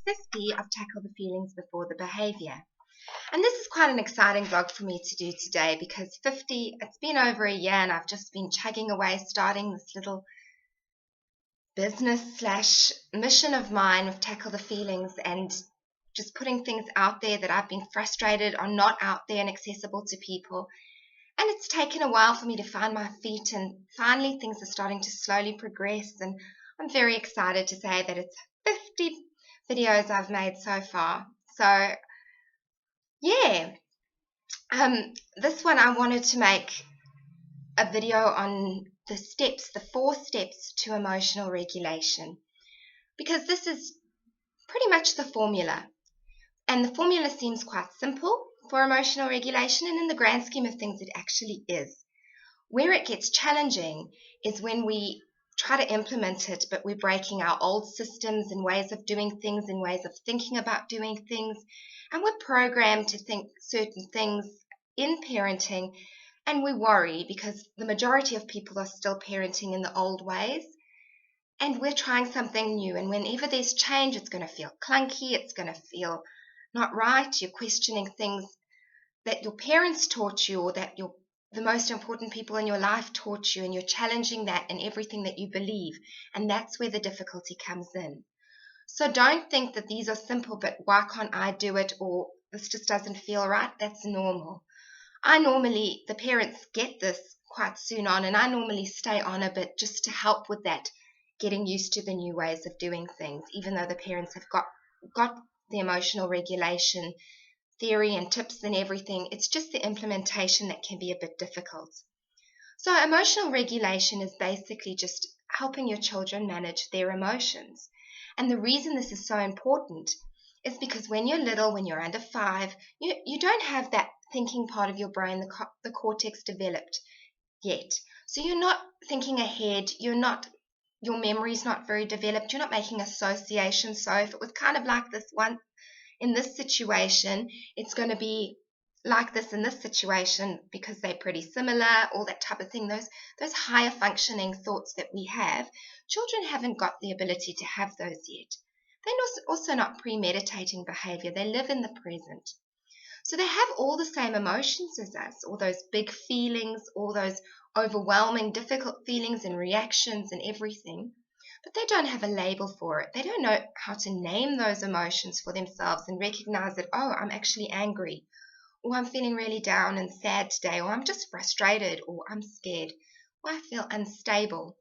50 of Tackle the Feelings Before the Behaviour. And this is quite an exciting vlog for me to do today because 50, it's been over a year and I've just been chugging away, starting this little business slash mission of mine of Tackle the Feelings and just putting things out there that I've been frustrated are not out there and accessible to people. And it's taken a while for me to find my feet, and finally things are starting to slowly progress, and I'm very excited to say that it's 50 videos I've made so far. So yeah, this one I wanted to make a video on the steps, the 4 steps to emotional regulation, because this is pretty much the formula. And the formula seems quite simple for emotional regulation, and in the grand scheme of things, it actually is. Where it gets challenging is when we try to implement it, but we're breaking our old systems and ways of doing things and ways of thinking about doing things. And we're programmed to think certain things in parenting, and we worry because the majority of people are still parenting in the old ways. And we're trying something new, and whenever there's change, it's going to feel clunky, it's going to feel not right. You're questioning things that your parents taught you or that the most important people in your life taught you, and you're challenging that in everything that you believe, and that's where the difficulty comes in. So don't think that these are simple, but why can't I do it, or this just doesn't feel right. That's normal. The parents get this quite soon on, and I normally stay on a bit just to help with that, getting used to the new ways of doing things, even though the parents have got the emotional regulation theory and tips and everything. It's just the implementation that can be a bit difficult. So emotional regulation is basically just helping your children manage their emotions. And the reason this is so important is because when you're little, when you're under 5, you don't have that thinking part of your brain, the cortex, developed yet. So you're not thinking ahead, your memory's not very developed, you're not making associations. So if it was kind of like this one in this situation, it's going to be like this in this situation because they're pretty similar, all that type of thing. Those higher functioning thoughts that we have, children haven't got the ability to have those yet. They're also not premeditating behavior. They live in the present. So they have all the same emotions as us, all those big feelings, all those overwhelming, difficult feelings and reactions and everything. But they don't have a label for it. They don't know how to name those emotions for themselves and recognize that, oh, I'm actually angry, or I'm feeling really down and sad today, or I'm just frustrated, or I'm scared, or I feel unstable,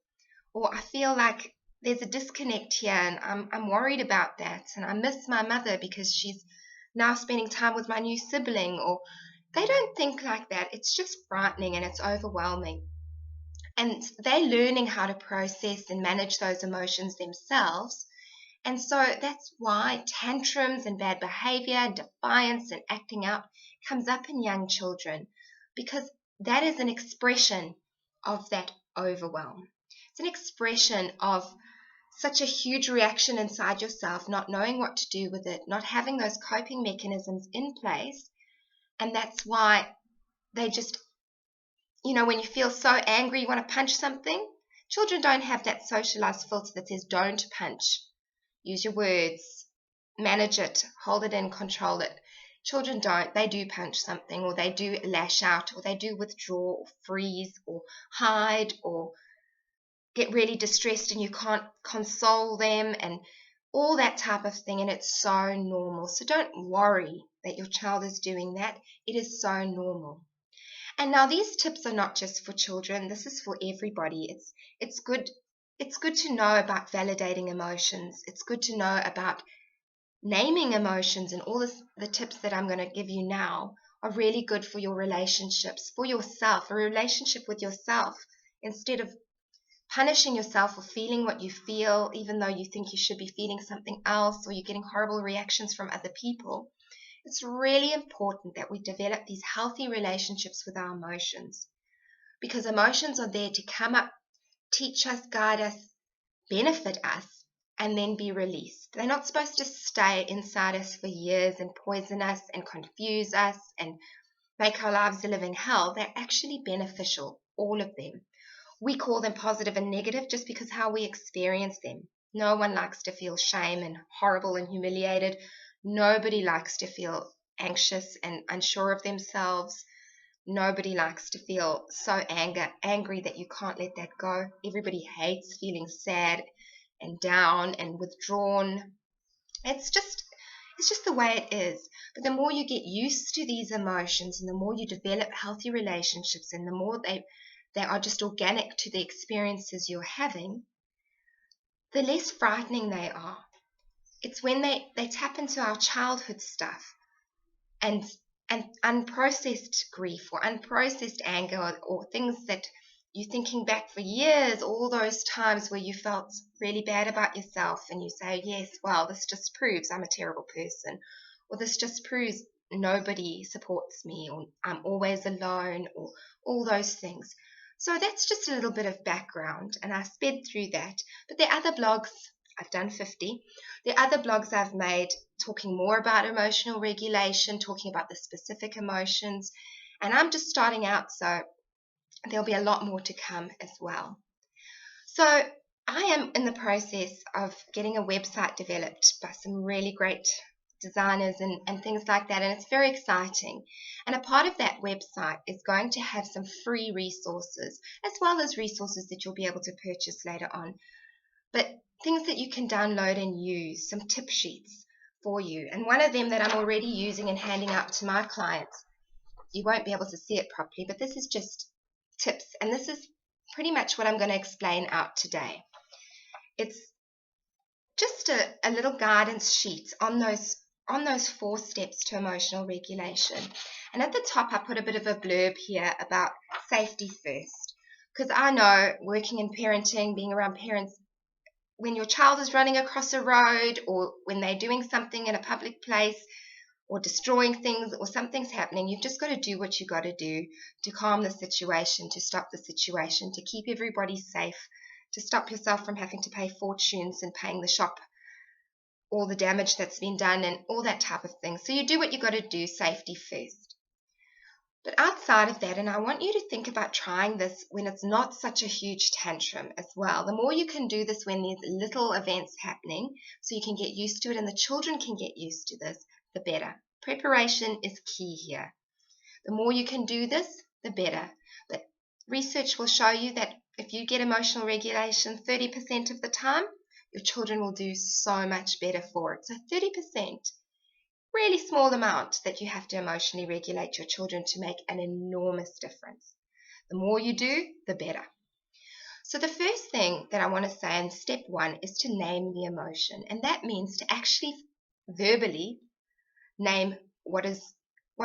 or I feel like there's a disconnect here and I'm worried about that, and I miss my mother because she's now spending time with my new sibling. Or they don't think like that. It's just frightening and it's overwhelming. And they're learning how to process and manage those emotions themselves. And so that's why tantrums and bad behavior and defiance and acting out comes up in young children, because that is an expression of that overwhelm. It's an expression of such a huge reaction inside yourself, not knowing what to do with it, not having those coping mechanisms in place. And that's why they just, when you feel so angry, you want to punch something. Children don't have that socialized filter that says don't punch. Use your words, manage it, hold it in, control it. Children don't. They do punch something, or they do lash out, or they do withdraw, or freeze, or hide, or get really distressed and you can't console them, and all that type of thing. And it's so normal. So don't worry that your child is doing that. It is so normal. And now these tips are not just for children. This is for everybody. It's good to know about validating emotions. It's good to know about naming emotions, and all the tips that I'm going to give you now are really good for your relationships, for yourself, a relationship with yourself, instead of punishing yourself for feeling what you feel, even though you think you should be feeling something else, or you're getting horrible reactions from other people. It's really important that we develop these healthy relationships with our emotions, because emotions are there to come up, teach us, guide us, benefit us, and then be released. They're not supposed to stay inside us for years and poison us and confuse us and make our lives a living hell. They're actually beneficial, all of them. We call them positive and negative just because how we experience them. No one likes to feel shame and horrible and humiliated. Nobody likes to feel anxious and unsure of themselves. Nobody likes to feel so angry that you can't let that go. Everybody hates feeling sad and down and withdrawn. It's just the way it is. But the more you get used to these emotions and the more you develop healthy relationships and the more they are just organic to the experiences you're having, the less frightening they are. It's when they tap into our childhood stuff and unprocessed grief or unprocessed anger or things that you're thinking back for years, all those times where you felt really bad about yourself and you say, yes, well, this just proves I'm a terrible person, or this just proves nobody supports me, or I'm always alone, or all those things. So that's just a little bit of background, and I sped through that. But there are other blogs, I've done 50. There are other blogs I've made talking more about emotional regulation, talking about the specific emotions, and I'm just starting out, so there'll be a lot more to come as well. So I am in the process of getting a website developed by some really great designers and things like that, and it's very exciting. And a part of that website is going to have some free resources as well as resources that you'll be able to purchase later on, but things that you can download and use, some tip sheets for you. And one of them that I'm already using and handing out to my clients, you won't be able to see it properly, but this is just tips, and this is pretty much what I'm going to explain out today. It's just a little guidance sheet on those 4 steps to emotional regulation. And at the top I put a bit of a blurb here about safety first, because I know, working in parenting, being around parents, when your child is running across a road or when they're doing something in a public place or destroying things or something's happening, you've just got to do what you got to do to calm the situation, to stop the situation, to keep everybody safe, to stop yourself from having to pay fortunes and paying the shop all the damage that's been done and all that type of thing. So you do what you got to do, safety first. But outside of that, and I want you to think about trying this when it's not such a huge tantrum as well. The more you can do this when there's little events happening, so you can get used to it and the children can get used to this, the better. Preparation is key here. The more you can do this, the better. But research will show you that if you get emotional regulation 30% of the time, your children will do so much better for it. So 30%, really small amount that you have to emotionally regulate your children to make an enormous difference. The more you do, the better. So the first thing that I want to say in step 1 is to name the emotion. And that means to actually verbally name what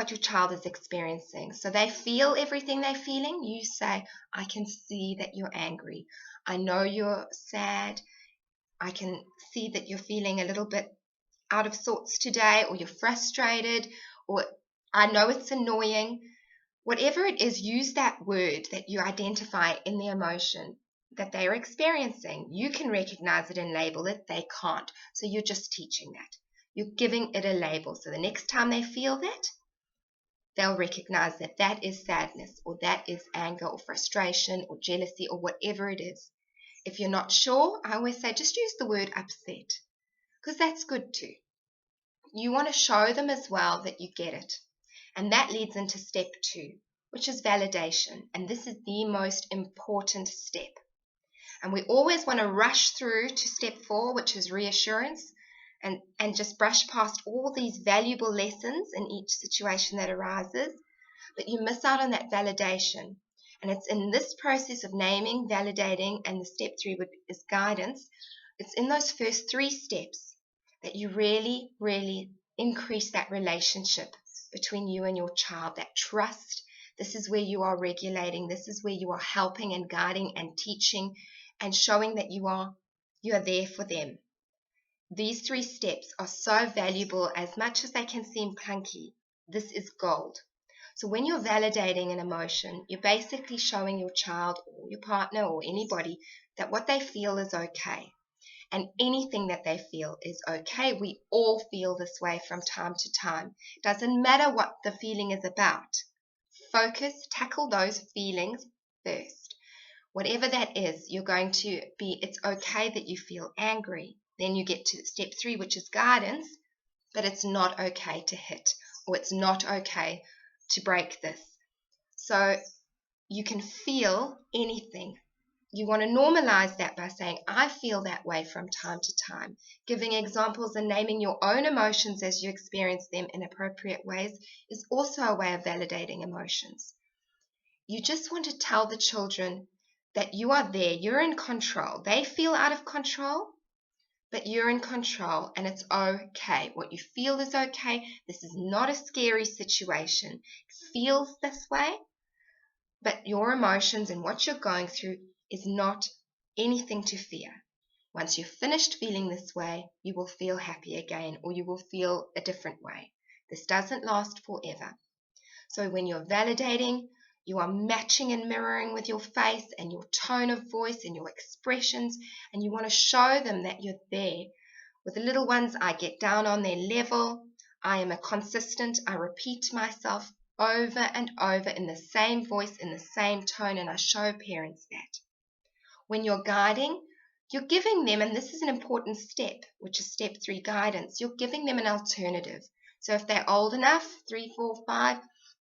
your child is experiencing. So they feel everything they're feeling. You say, I can see that you're angry. I know you're sad. I can see that you're feeling a little bit out of sorts today, or you're frustrated, or I know it's annoying. Whatever it is, use that word that you identify in the emotion that they are experiencing. You can recognize it and label it. They can't. So you're just teaching that. You're giving it a label. So the next time they feel that, they'll recognize that that is sadness, or that is anger, or frustration, or jealousy, or whatever it is. If you're not sure, I always say just use the word upset, because that's good too. You want to show them as well that you get it. And that leads into step 2, which is validation. And this is the most important step. And we always want to rush through to step 4, which is reassurance, and just brush past all these valuable lessons in each situation that arises. But you miss out on that validation. And it's in this process of naming, validating, and the step 3 is guidance. It's in those first 3 steps that you really, really increase that relationship between you and your child, that trust. This is where you are regulating. This is where you are helping and guiding and teaching and showing that you are there for them. These 3 steps are so valuable. As much as they can seem clunky, this is gold. So when you're validating an emotion, you're basically showing your child or your partner or anybody that what they feel is okay. And anything that they feel is okay. We all feel this way from time to time. It doesn't matter what the feeling is about. Tackle those feelings first. Whatever that is, you're going to be, it's okay that you feel angry. Then you get to step 3, which is guidance, but it's not okay to hit, or it's not okay to break this. So you can feel anything. You want to normalize that by saying, I feel that way from time to time. Giving examples and naming your own emotions as you experience them in appropriate ways is also a way of validating emotions. You just want to tell the children that you are there, you're in control. They feel out of control, but you're in control and it's okay. What you feel is okay. This is not a scary situation. It feels this way, but your emotions and what you're going through is not anything to fear. Once you've finished feeling this way, you will feel happy again, or you will feel a different way. This doesn't last forever. So when you're validating, you are matching and mirroring with your face and your tone of voice and your expressions, and you want to show them that you're there. With the little ones, I get down on their level. I am a consistent. I repeat myself over and over in the same voice, in the same tone, and I show parents that. When you're guiding, you're giving them, and this is an important step, which is step 3, guidance, you're giving them an alternative. So if they're old enough, 3, 4, 5,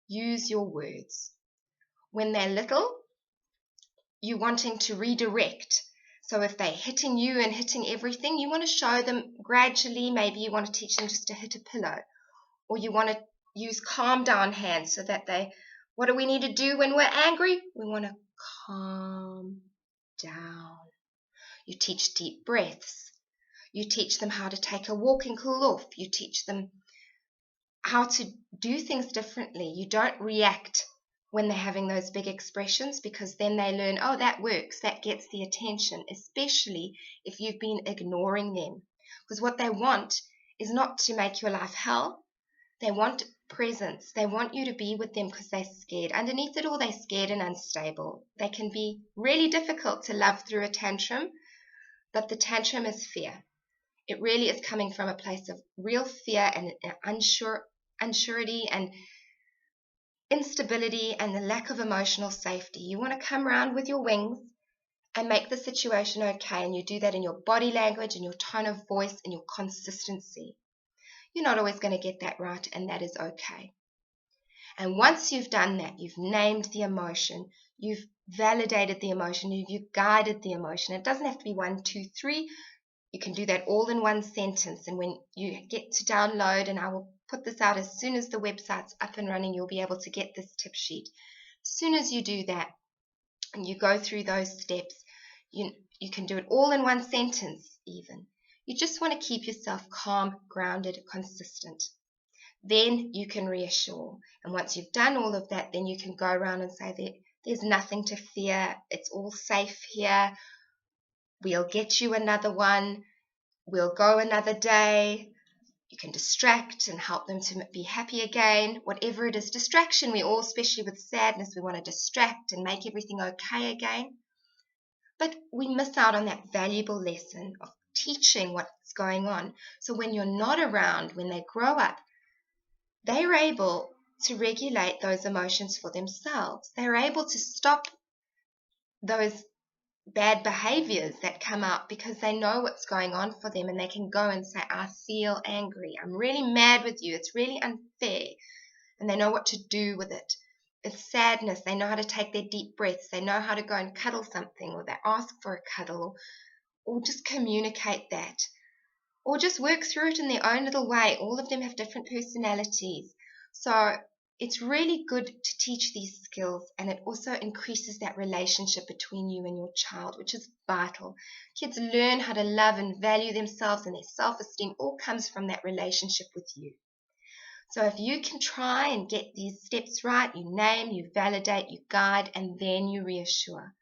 use your words. When they're little, you're wanting to redirect. So if they're hitting you and hitting everything, you want to show them gradually. Maybe you want to teach them just to hit a pillow, or you want to use calm down hands so that what do we need to do when we're angry? We want to calm down. You teach deep breaths. You teach them how to take a walk and cool off. You teach them how to do things differently. You don't react when they're having those big expressions, because then they learn, oh, that works, that gets the attention, especially if you've been ignoring them. Because what they want is not to make your life hell. They want presence. They want you to be with them because they're scared. Underneath it all, they're scared and unstable. They can be really difficult to love through a tantrum, but the tantrum is fear. It really is coming from a place of real fear and unsurety and instability and the lack of emotional safety. You want to come around with your wings and make the situation okay, and you do that in your body language and your tone of voice and your consistency. You're not always going to get that right, and that is okay. And once you've done that, you've named the emotion, you've validated the emotion, you've guided the emotion. It doesn't have to be 1, 2, 3. You can do that all in one sentence, and when you get to download, and I will put this out as soon as the website's up and running, you'll be able to get this tip sheet. As soon as you do that and you go through those steps, you can do it all in one sentence even. You just want to keep yourself calm, grounded, consistent. Then you can reassure. And once you've done all of that, then you can go around and say, there's nothing to fear. It's all safe here. We'll get you another one. We'll go another day. You can distract and help them to be happy again. Whatever it is, distraction, we all, especially with sadness, we want to distract and make everything okay again. But we miss out on that valuable lesson of teaching what's going on. So when you're not around, when they grow up, they're able to regulate those emotions for themselves. They're able to stop those bad behaviors that come up because they know what's going on for them, and they can go and say, I feel angry. I'm really mad with you. It's really unfair. And they know what to do with it. It's sadness. They know how to take their deep breaths. They know how to go and cuddle something, or they ask for a cuddle, or just communicate that, or just work through it in their own little way. All of them have different personalities. So it's really good to teach these skills, and it also increases that relationship between you and your child, which is vital. Kids learn how to love and value themselves, and their self-esteem all comes from that relationship with you. So if you can try and get these steps right, you name, you validate, you guide, and then you reassure.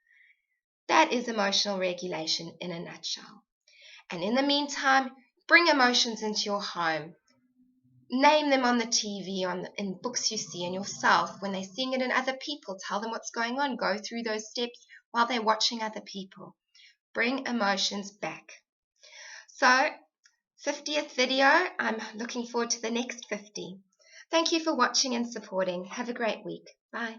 That is emotional regulation in a nutshell. And in the meantime, bring emotions into your home. Name them on the TV, in books you see, and yourself. When they're seeing it in other people, tell them what's going on. Go through those steps while they're watching other people. Bring emotions back. So, 50th video. I'm looking forward to the next 50. Thank you for watching and supporting. Have a great week. Bye.